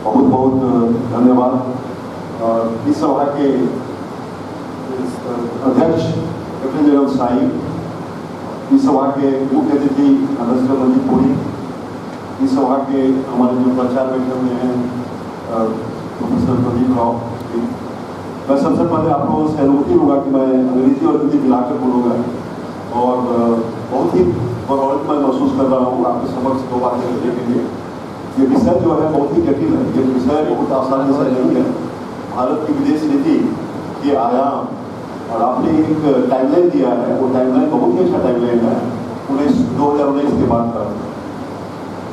बहुत बहुत धन्यवाद। इस सभा के अध्यक्ष कैप्टन जनरल साई, इस सभा के मुख्य अतिथि मिस्टर मनदीप पुरी, इस सभा के हमारे जो प्रचार बैठे हुए हैं प्रोफेसर प्रदीप राव, मैं सबसे पहले आप लोगों से अनुमति होगा कि मैं अंग्रेजी और हिंदी मिलाकर बोलूँगा और बहुत ही गौरवान्वित मैं महसूस कर रहा हूँ आपके समक्ष दो बातें करने के लिए। ये विषय जो है बहुत ही जटिल है, ये विषय बहुत आसान विषय नहीं है। भारत की विदेश नीति के आयाम और आपने एक टाइमलाइन दिया है, वो टाइमलाइन बहुत ही अच्छा टाइमलाइन है। 2019 के बाद का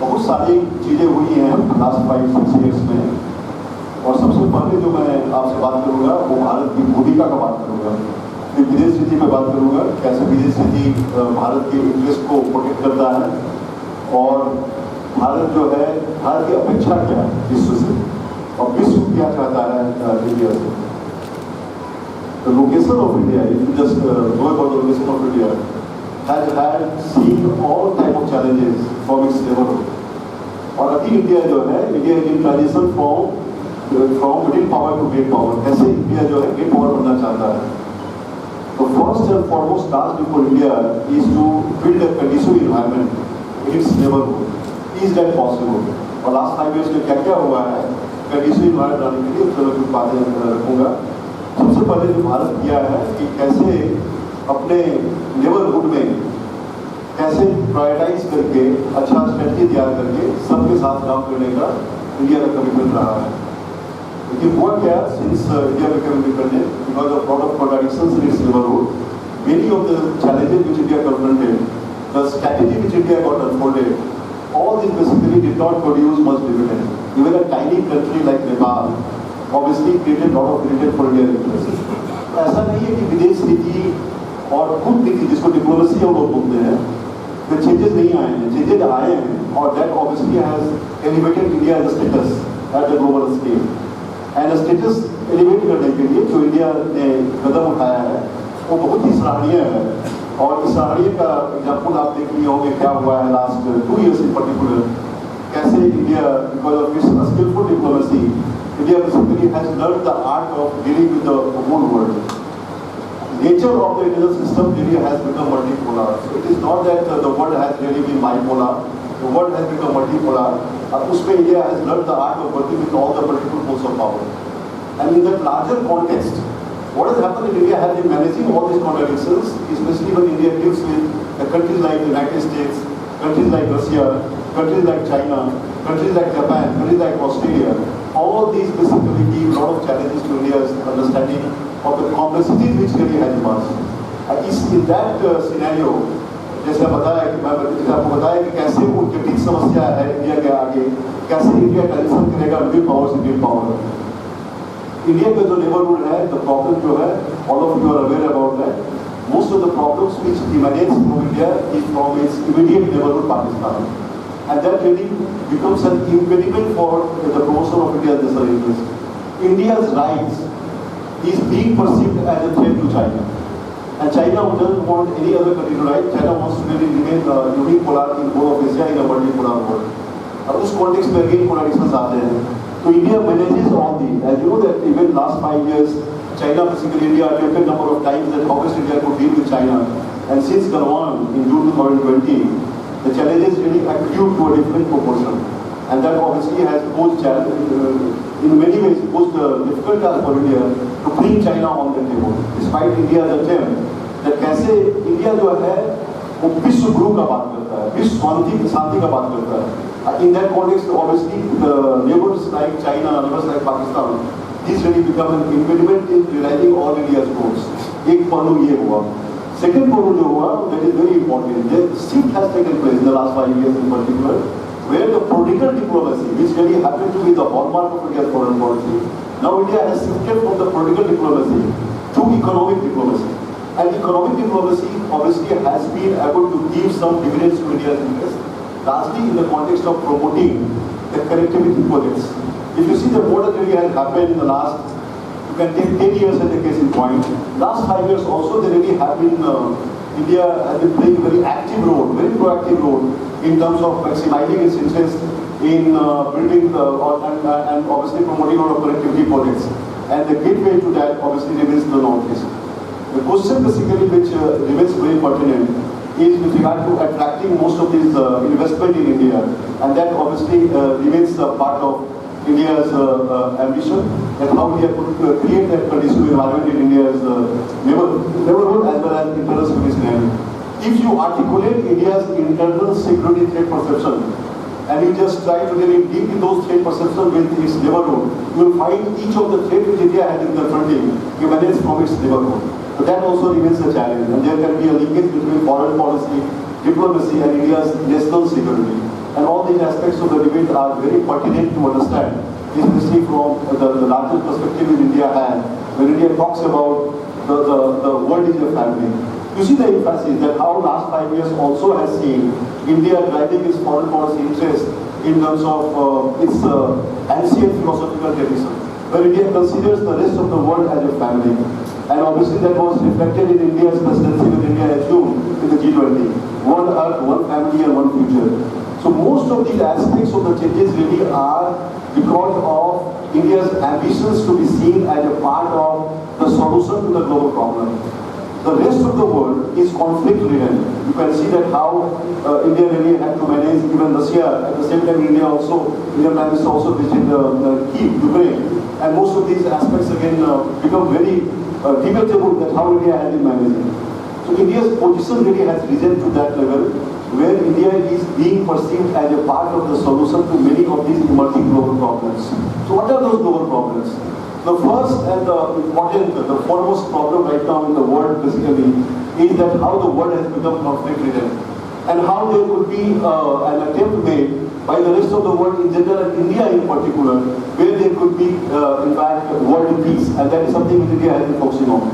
बहुत सारी चीज़ें हुई हैं लास्ट 5-6 ईयर्स में, और सबसे पहले जो मैं आपसे बात करूँगा वो भारत की भूमिका का बात करूँगा, फिर विदेश नीति में बात करूँगा, कैसे विदेश नीति भारत के इंटरेस्ट को प्रोटेक्ट करता है और भारत जो है, भारत की अपेक्षा क्या है विश्व से और विश्व क्या चाहता है इंडिया से। The location of India, if you just know about the location of India, has had seen all type of challenges from its neighborhood. और अभी इंडिया जो है, India in transition from middle power to great power, कैसे India जो है great power बनना चाहता है। तो first and foremost task for India is to build a conducive environment in its neighbourhood. Is that possible? और लास्ट 5 ईयर्स में क्या क्या हुआ है कंडीसिव एनवायरनमेंट लाने के लिए, चलो कुछ बातें रखूँगा। सबसे पहले जो भारत किया है कि कैसे अपने नेबरहुड में कैसे प्रायोरिटाइज करके अच्छा स्ट्रेटजी तैयार करके सबके साथ काम करने का इंडिया का कमिटमेंट रहा है। लेकिन हुआ क्या, since India became independent, because of lot of contradictions in its neighbourhood, many of the challenges which India confronted, the strategy which India got unfolded, all this basically did not produce much dividend. Even a tiny country like Nepal obviously created lot of dividend for Indian interests. ऐसा नहीं है कि विदेश नीति और कूटनीति, जिसको diplomacy हम लोग बोलते हैं, वे चेंजेस नहीं आए हैं, चेंजेस आए हैं और that obviously has elevated India as a status at the global scale. And status elevate करने के लिए जो इंडिया ने कदम उठाया है वो बहुत ही सराहनीय है। और इस सराहनीय का एग्जाम्पल आप देख लिए होंगे क्या हुआ है लास्ट 2 years इन पर्टिकुलर, कैसे India because of its skilful diplomacy, India basically has learned the art of dealing with the whole world. Nature of the international system really has become multipolar. So it is not that the world has really been bipolar. The world has become multipolar. And उसमें India has learned the art of working with all the multiple poles of power. And in that larger context, what has happened in India has been managing all these contradictions, especially when India deals with countries like the United States, countries like Russia, countries like China, countries like Japan, countries like Australia. All these basically give a lot of challenges to India's understanding of the complexities which really has emerged. In that scenario, जैसे आपको बताया कि कैसे वो जटिल समस्या है India के आगे, कैसे इंडिया ट्रांजिशन करेगा मिडिल पावर से ग्रेट पावर। इंडिया का जो नेबरहुड है, द प्रॉब्लम जो है, all of you are aware about that. Most of the problems which emanates from India is from its immediate neighborhood Pakistan. And that really becomes an impediment for the promotion of India's national interest. India's rights is being perceived as a threat to China. And China doesn't want any other country to rise. China wants to really remain unipolar in whole of Asia in a multipolar world. अब उस context में again contradictions आते हैं। तो India manages all these. As you know that even last 5 years, China basically India attempted number of times that how best India could deal with China. And since Gurwan in June 2020, the challenges really accrue to a different proportion, and that obviously has posed in many ways posed a difficult task for India to bring China on the table, despite India's attempt that कैसे India जो है वो विश्व गुरु का बात करता है, विश्व शांति का बात करता है। In that context, obviously, the neighbors like China, neighbors like Pakistan, these really become an impediment in realizing all India's goals. एक पहलू ये हुआ। Second polo जो हुआ, that is very important. The shift has taken place in the last 5 years in particular, where the political diplomacy, which really happened to be the hallmark of India's foreign policy, now India has shifted from the political diplomacy to economic diplomacy. And economic diplomacy obviously has been able to give some dividends to India's interest, largely in the context of promoting the connectivity projects. If you see the border that has happened in the last, you can take 10 years as a case in point. Last 5 years also, there really have been, India has been playing a very active role, very proactive role in terms of maximizing its interest in building and obviously promoting our connectivity projects. And the gateway to that obviously remains the Northeast. The question basically which remains very pertinent is with regard to attracting most of these investment in India, and that obviously remains part of India's ambition, that how we could create that conducive environment in India's neighborhood as well as internal security scenario. If you articulate India's internal security threat perception, and you just try to really deal in those threat perceptions with its neighborhood, you will find each of the threats which India has been confronting emanates from its neighborhood. So that also remains a challenge, and there can be a linkage between foreign policy, diplomacy, and India's national security. And all these aspects of the debate are very pertinent to understand, especially from the larger perspective that India has, when India talks about the world is your family. You see the emphasis that how last 5 years also has seen India driving its foreign policy interest in terms of its ancient philosophical tradition, where India considers the rest of the world as a family. And obviously that was reflected in India's presidency when India assumed in the G20. One Earth, one family and one future. So most of these aspects of the changes really are because of India's ambitions to be seen as a part of the solution to the global problem. The rest of the world is conflict-ridden. You can see that how India really had to manage even Russia. At the same time, Indian Prime Minister also visited Kyiv, Ukraine. And most of these aspects again become very debatable that how India has been managing. So India's position really has risen to that level, where India is being perceived as a part of the solution to many of these emerging global problems. So what are those global problems? The first and the foremost problem right now in the world basically is that how the world has become conflict-ridden, and how there could be an attempt made by the rest of the world in general and India in particular, where there could be in fact world peace, and that is something which India has been focusing on.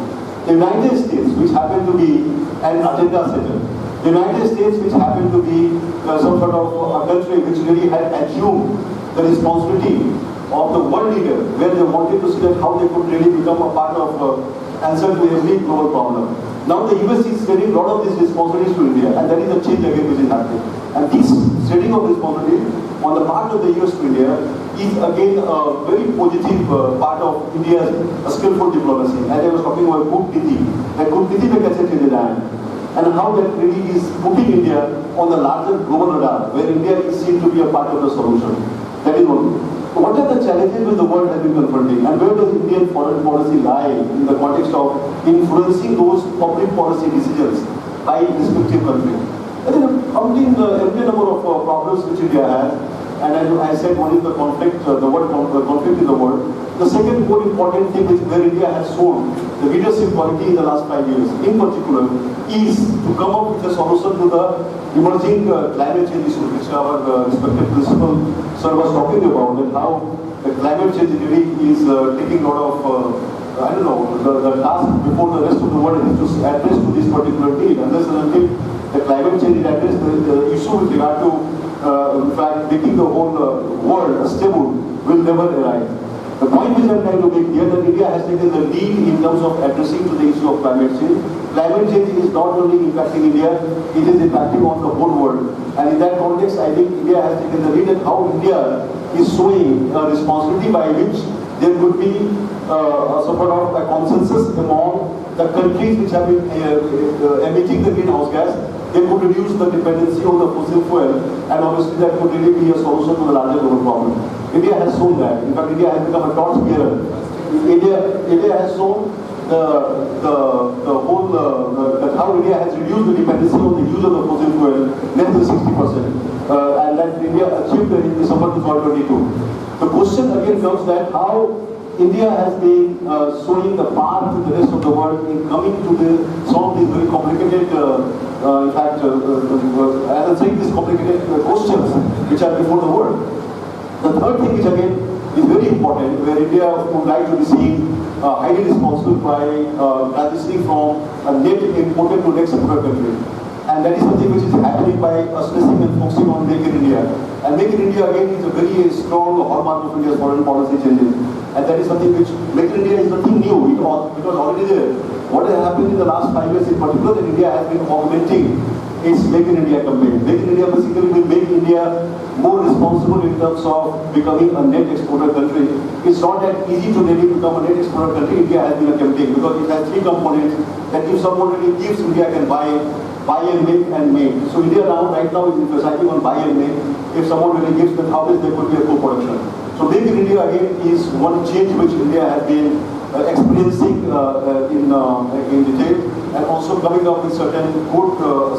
The United States, which happen to be an agenda setter, the United States, which happen to be some sort of a country which really had assumed the responsibility of the world leader, where they wanted to see that how they could really become a part of answer to every global problem. Now the US is spreading a lot of these responsibilities to India, and that is a change again which is happening. And this spreading of responsibility on the part of the US to India is again a very positive part of India's skillful diplomacy. As I was talking about Kutniti, that Kutniti mein kaise changes aaye, and how that really is putting India on the larger global radar, where India is seen to be a part of the solution. That is one. What are the challenges which the world has been confronting, and where does Indian foreign policy lie in the context of influencing those public policy decisions by respective countries? I think counting the every number of problems which India has, and as I said, one is the conflict, conflict in the world. The second more important thing which where India has shown the leadership quality in the last 5 years, in particular, is to come up with a solution to the emerging climate change issue, which our respected principal sir was talking about, and how the climate change really is taking a lot of, I don't know, the task before the rest of the world is to address to this particular need. Unless and until the climate change is addressed, the issue with regard to, in fact, making the whole world stable will never arise. The point which I am trying to make here, that India has taken the lead in terms of addressing to the issue of climate change. Climate change is not only impacting India, it is impacting on the whole world. And in that context, I think India has taken the lead, and how India is showing a responsibility by which there could be sort of a consensus among the countries which have been emitting the greenhouse gas. They could reduce the dependency on the fossil fuel, and obviously that could really be a solution to the larger global problem. India has shown that. In fact, India has become a torch bearer. India has shown how India has reduced the dependency on the use of the fossil fuel less than 60%, and that India achieved in December 2022. The question again comes that how India has been showing the path to the rest of the world in coming to some of these very complicated, in fact, answering these complicated questions which are before the world. The third thing which again is very important, where India would like to be seen highly responsible by transitioning from a net importer to net exporter country. And that is something which is happening by stressing and focusing on Make in India. And Make in India again is a very strong hallmark of India's foreign policy changes. And that is something which Make in India is nothing new. It was already there. What has happened in the last 5 years in particular, that India has been augmenting its Make in India campaign. Make in India basically will make India more responsible in terms of becoming a net exporter country. It's not that easy to really become a net exporter country. India has been a campaign because it has three components that if someone really gives, India can buy and make. So India right now is emphasizing on buy and make. If someone really gives, then how is there could be a co-production. So Make in India again is one change which India has been experiencing in detail, and also coming up with certain good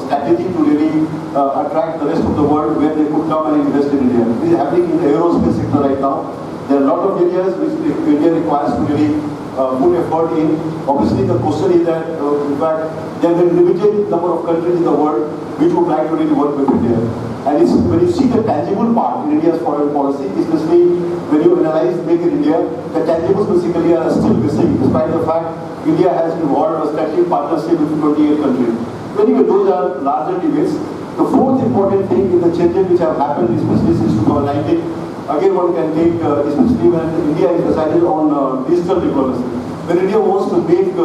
strategy to really attract the rest of the world where they could come and invest in India. This is happening in the aerospace sector right now. There are a lot of areas which India requires to really put effort in. Obviously, the question is that, in fact, there are a limited number of countries in the world which would like to really work with India. And when you see the tangible part in India's foreign policy, especially when you analyze Make in India, the tangibles basically are still missing, despite the fact India has evolved a strategic partnership with 28 countries. Anyway, those are larger debates. The fourth important thing in the changes which have happened, especially since 2019, again one can take, especially when India is decided on digital diplomacy. When India wants to make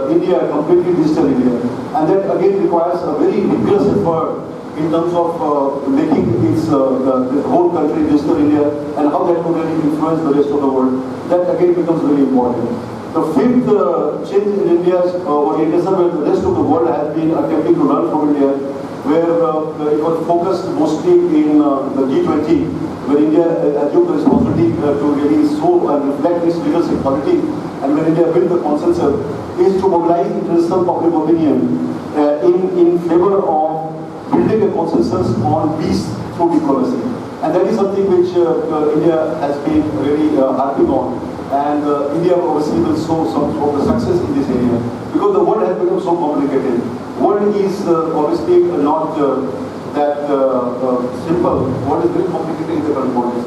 India a completely digital India, and that again requires a very rigorous effort in terms of making its the whole country digital India, and how that will really influence the rest of the world. That again becomes very important. The fifth change in India's orientation, where the rest of the world has been attempting to learn from India, where it was focused mostly in the G20, where India assumed the responsibility to really show and reflect its leadership quality, and when India built the consensus, is to mobilize international public opinion in favor of building a consensus on peace through diplomacy. And that is something which India has been really harping on. And India obviously will show some of the success in this area, because the world has become so complicated. World is obviously not that simple. World is very complicated in the current context.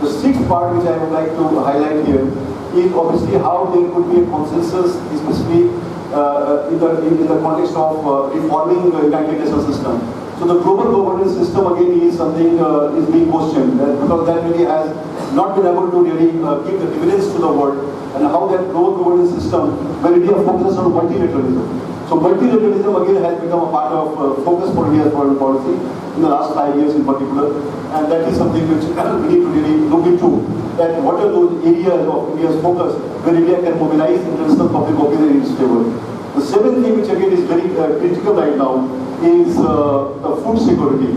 The sixth part which I would like to highlight here is obviously how there could be a consensus, especially in the context of reforming the United Nations system. So the global governance system again is something is being questioned, because that really has not been able to really give the dividends to the world, and how that global governance system, where India focuses on multilateralism. So multilateralism again has become a part of focus for India's foreign policy in the last 5 years in particular, and that is something which we need to really look into. That what are those areas of India's focus where India can mobilize international public opinion in its favor. The seventh thing, which again is very critical right now, is food security.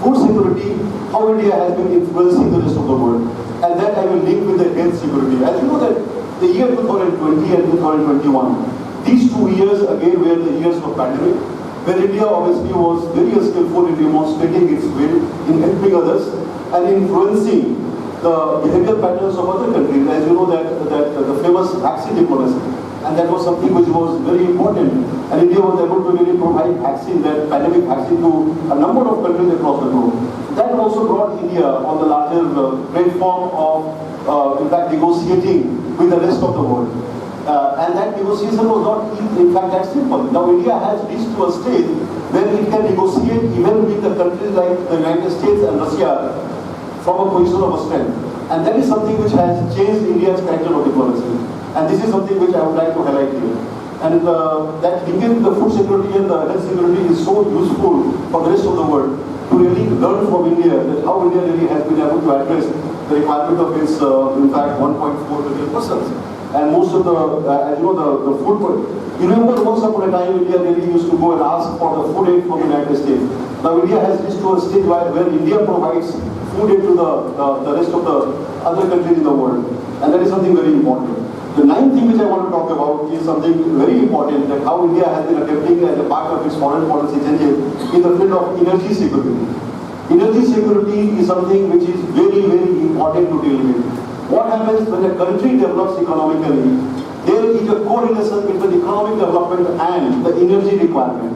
Food security, how India has been influencing the rest of the world, and that I will link with the health security. As you know that the year 2020 and 2021, these 2 years again were the years of pandemic, where India obviously was very skillful in demonstrating its will in helping others and influencing the behavior patterns of other countries. As you know that the famous vaccine diplomacy, and that was something which was very important. And India was able to really provide vaccine, that pandemic vaccine, to a number of countries across the globe. That also brought India on the larger platform of, in fact, negotiating with the rest of the world. And that negotiation was not, in fact, that simple. Now India has reached to a stage where it can negotiate even with the countries like the United States and Russia from a position of strength. And that is something which has changed India's character of diplomacy. And this is something which I would like to highlight here. And that linking the food security and the health security is so useful for the rest of the world to really learn from India that how India really has been able to address the requirement of its, in fact, 1.4 billion persons. And most of the, as you know, the food. You remember once upon a time India really used to go and ask for the food aid from the United States. Now India has reached to a stage where India provides food aid to the rest of the other countries in the world. And that is something very important. The ninth thing which I want to talk about is something very important, that how India has been attempting as a part of its foreign policy changes in the field of energy security. Energy security is something which is very, very important to deal with. What happens when a country develops economically? There is a correlation between economic development and the energy requirement.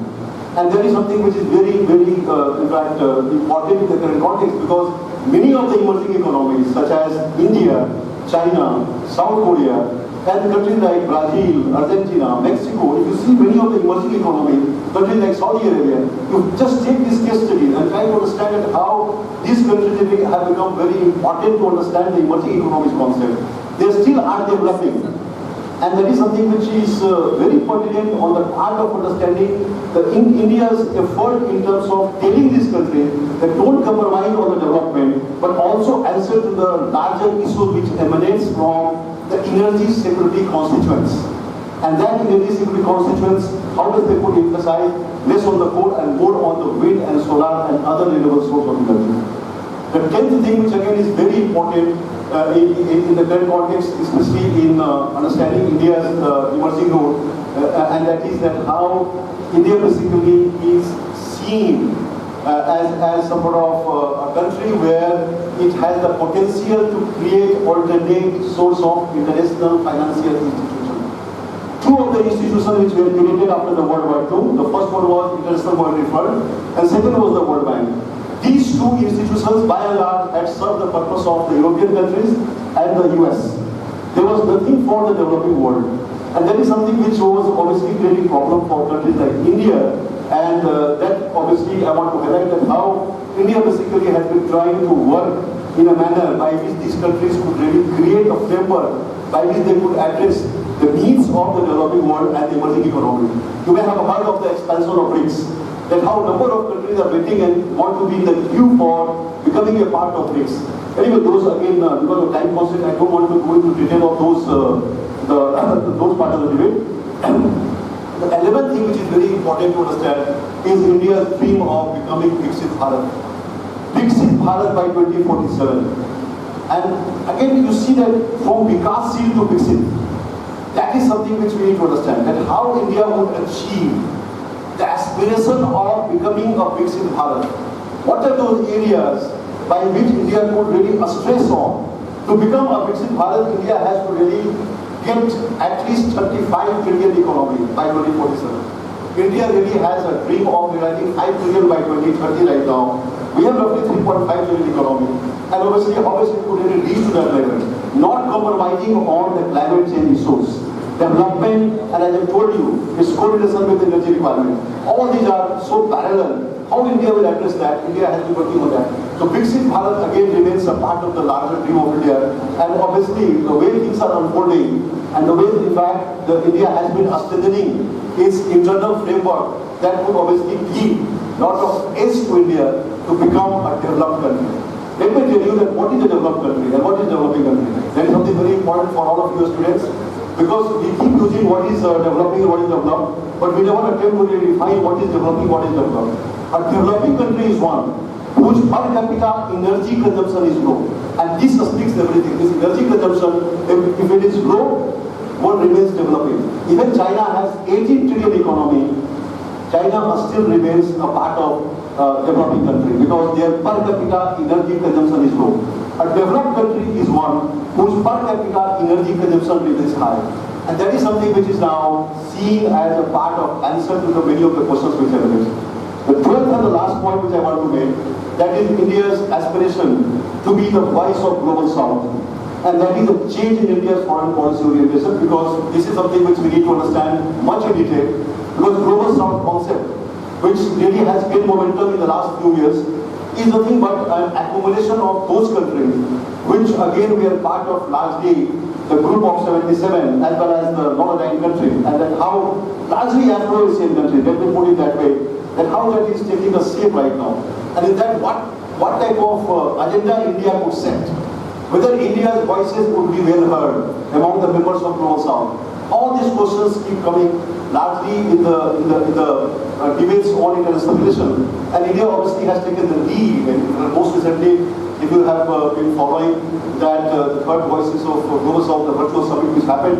And that is something which is very, very, in fact, important in the current context, because many of the emerging economies, such as India, China, South Korea, and countries like Brazil, Argentina, Mexico, if you see many of the emerging economies, countries like Saudi Arabia, you just take this case study and try to understand how these countries have become very important to understand the emerging economies concept. They still are developing. And that is something which is very pertinent on the part of understanding India's effort in terms of telling this country that don't compromise on the development, but also answer to the larger issue which emanates from the energy security constituents. And that energy security constituents, how does they put emphasize less on the coal and more on the wind and solar and other renewable sources of energy. The 10th thing, which again is very important in the current context, especially in understanding India's emerging role, and that is that how India basically is seen as some sort of a country where it has the potential to create alternate source of international financial institutions. Two of the institutions which were created after the World War II, the first one was International Monetary Fund, and second was the World Bank. These two institutions, by and large, had served the purpose of the European countries and the US. There was nothing for the developing world. And that is something which was obviously creating problem for countries like India. And that obviously I want to highlight that how India basically has been trying to work in a manner by which these countries could really create a framework by which they could address the needs of the developing world and the emerging economy. You may have heard of the expansion of BRICS. That how a number of countries are waiting and want to be in the queue for becoming a part of BRICS. Anyway, those again, because of time constraint, I don't want to go into detail of those parts of the debate. The 11th thing which is very important to understand is India's dream of becoming Viksit Bharat. Viksit Bharat by 2047. And again, you see that from Vikassheel to Viksit, that is something which we need to understand, that how India would achieve the aspiration of becoming a Viksit Bharat. What are those areas by which India could really stress on? To become a Viksit Bharat, India has to really get at least 35 trillion economy by 2047. India really has a dream of realizing 5 trillion by 2030 right now. We have roughly 3.5 trillion economy. And obviously, how is it could really reach to that level? Not compromising on the climate change issues. Development, and as I told you, is correlation with energy requirement. All these are so parallel. How India will address that? India has been working on that. So Viksit Bharat again remains a part of the larger dream of India. And obviously, the way things are unfolding and the way, in fact, India has been strengthening its internal framework that would obviously give a lot of edge to India to become a developed country. Let me tell you that what is a developed country and what is a developing country. That is something very important for all of you students. Because we keep using what is developing and what is developed, but we never attempt to really define what is developing, what is developed. A developing country is one whose per capita energy consumption is low. And this speaks everything. This energy consumption, if it is low, one remains developing. Even China has 18 trillion economy. China still remains a part of developing country because their per capita energy consumption is low. A developed country is one whose per capita energy consumption remains high. And that is something which is now seen as a part of answer to the many of the questions which are raised. The 12th and the last point which I want to make, that is India's aspiration to be the voice of Global South. And that is a change in India's foreign policy orientation because this is something which we need to understand much in detail because Global South concept, which really has gained momentum in the last few years, is nothing but an accumulation of those countries which again we are part of largely the group of 77 as well as the non-aligned countries, and that how largely Afro-Asian countries, let me put it that way, that how that is taking a shape right now. And in that what type of agenda India could set, whether India's voices would be well heard among the members of Global South. All these questions keep coming largely in the debates on international relations. And India obviously has taken the lead. And most recently, if you have been following that the third voices of Global South, the virtual summit which happened,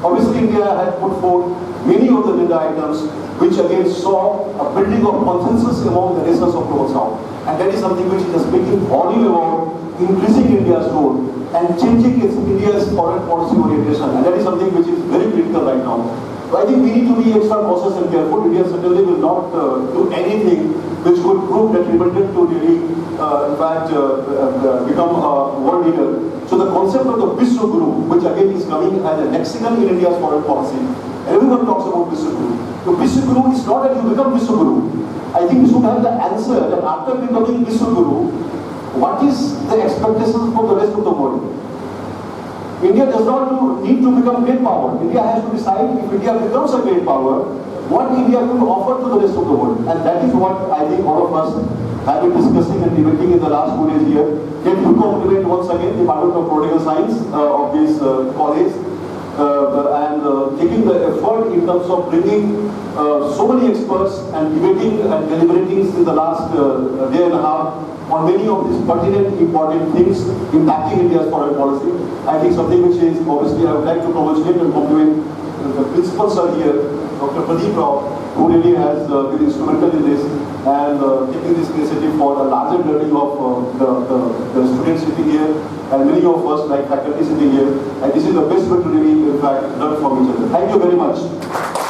obviously India had put forth many of the agenda items which again saw a building of consensus among the nations of Global South. And that is something which is speaking volume about increasing India's role and changing India's foreign policy orientation. And that is something which is very critical right now. So I think we need to be extra cautious and careful. India certainly will not do anything which could prove detrimental to really, in fact, become a world leader. So the concept of the Vishwa Guru, which again is coming as a lexicon in India's foreign policy, everyone talks about Vishwa Guru. The Vishwa Guru is not that you become Vishwa Guru. I think we should have the answer that after becoming Vishwa Guru, what is the expectations for the rest of the world? India does not need to become great power. India has to decide if India becomes a great power, what India will offer to the rest of the world. And that is what I think all of us have been discussing and debating in the last 2 days here. Let me compliment once again the Department of Political Science of this college and taking the effort in terms of bringing so many experts and debating and deliberating in the last day and a half on many of these pertinent, important things impacting India's foreign policy. I think something which is obviously I would like to congratulate and compliment the principal sir here, Dr. Pradeep Rao, who really has been instrumental in this and taking this initiative for the larger learning of the students sitting here and many of us like faculty sitting here. And this is the best way to really, in fact, learn from each other. Thank you very much.